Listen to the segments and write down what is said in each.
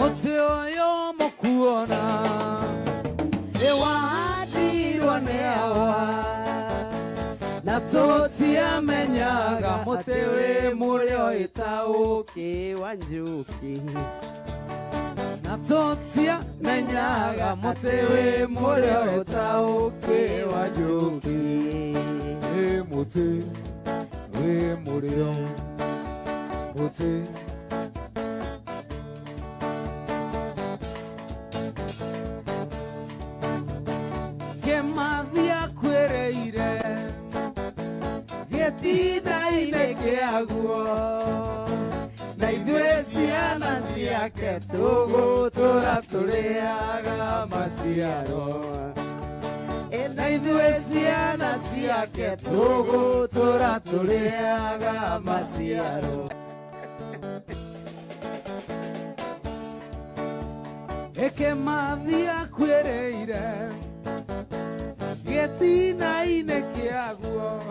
Oteoyo mokuona Ewahatirwa neawa Natotia menyaga Motewe murio itauki wanjuki Natotia menyaga Motewe murio itauki wanjuki Mote we murio Mote Kemathia kwereire Getina ineke aguo Na ithue ciana ciake Tugutura turiaga maciaro Na ithue ciana ciake Tugutura turiaga maciaro Kemathia kwereire Getina ineke aguo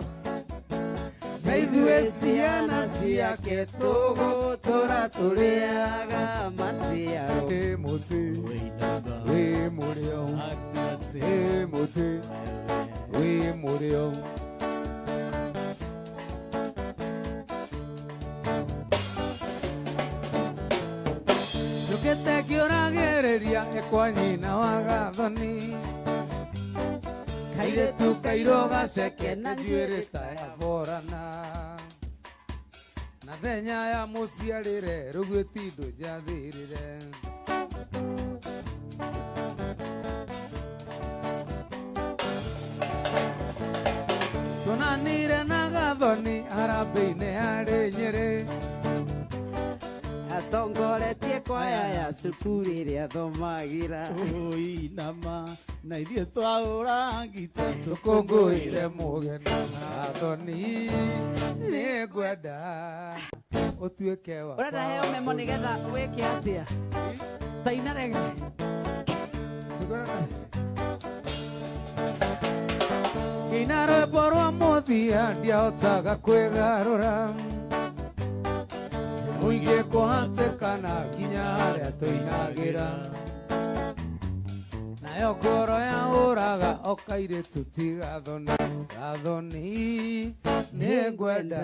Na ithue ciana ciake tugutura turiaga maciaro Muti we murio Muti we murio Njukite ngiuragereria ekwa nyina wa Gathoni Kairetu kairo gaceke na njuĩrĩ ta yaborana Na thenya ya mũciarĩre rũgwĩti ndũnjathĩrĩre Tuonanire na Gathoni harambĩ-inĩ harĩ Nyĩrĩ Atongoretie kwaya ya cukuru ĩrĩa thomagĩra Inama na ithuĩ twaũra ngita tũkũngũĩre mũgeni Gathoni nĩ ngwenda ũtuĩke wa Ũrenda heo memo nĩgetha wĩke atĩa Taina rege Ngĩina rwĩmbo rwa mũthia ndiahotaga kwĩgarũra Mũingĩ kũhatĩkana nginya harĩa tũinagĩra Nayo ngoro yahũraga o kairĩtu ti Gathoni Gathoni nĩ ngwenda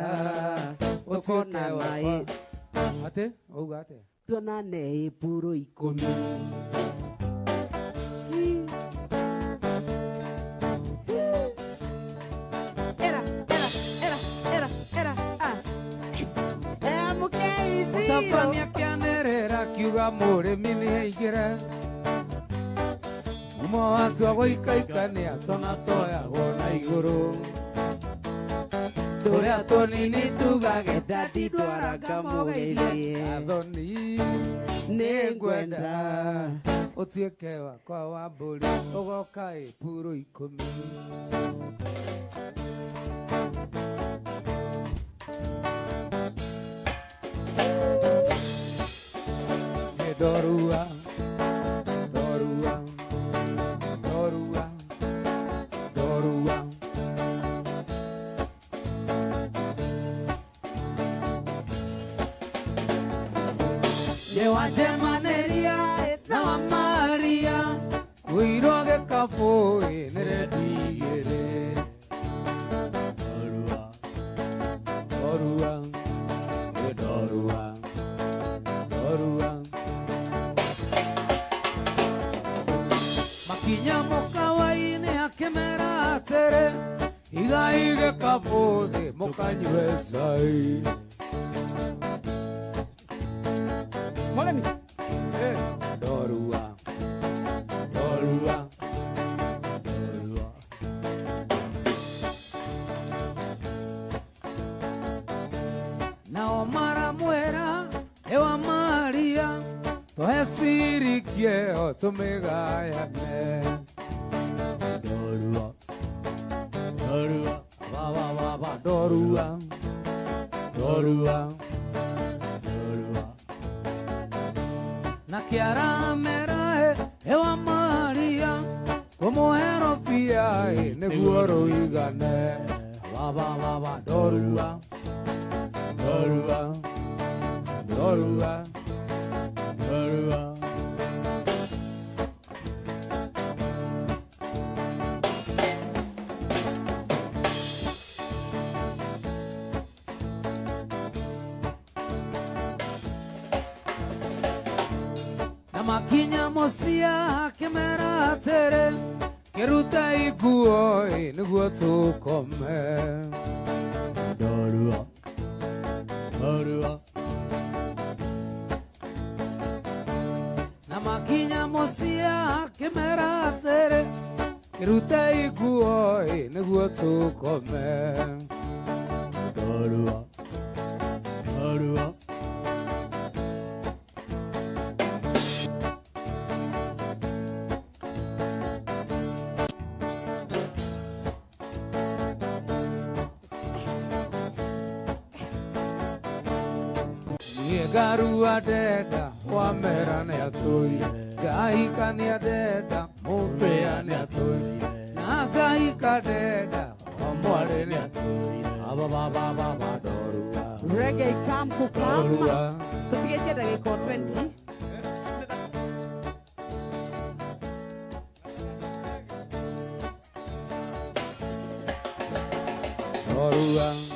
ũtuĩke wakwa Atĩ? Wauga atĩa? Tuonane Ĩpuro 10 Mũtabani akĩanĩrĩra akiuga mũrĩmi nĩ aingĩre Ũmwe watua gũikaika nĩ atona toyagwo na igũrũ Tũrĩa tũnini tugage ndandi ndwara ngamũgeithie Gathoni nĩ ngwenda ũtuĩke wakwa wa mbũri ũgoka Ĩpuro 10 Dorua, Dorua, Dorua, Dorua Nĩwanjemaneria na wa Maria Kuirwo gĩkabũ nĩrĩndigĩrĩ Dorua, Dorua, Dorua, Dorua Makinya mũkawa-inĩ akĩmera atĩrĩ Igai gĩkabũ thĩ mũkanyue cai Mũrĩmi Dorua, Dorua, Dorua Nao maramwĩra ewa Maria Tũhecirikie o tũmĩgayane Dorua, Dorua, wa Dorua, Dorua, Dorua Na kĩaramera ewa Maria kũmũherobia nĩguo rũigane Wa Dorua, Dorua, Dorua, Dorua Namakinya mosia kemera tere keruta iguoi nuguo tu come Dorua Dorua Namakinya mosia kemera tere keruta iguoi nuguo tu come Dorua Dorua Garua deda, wamerane atui Gaika ni adeda, mupeane atui Nagaika deda, wamware ni atui Ababa dorua Reggae kam kukam. Kepiye reggae ko 20. Dorua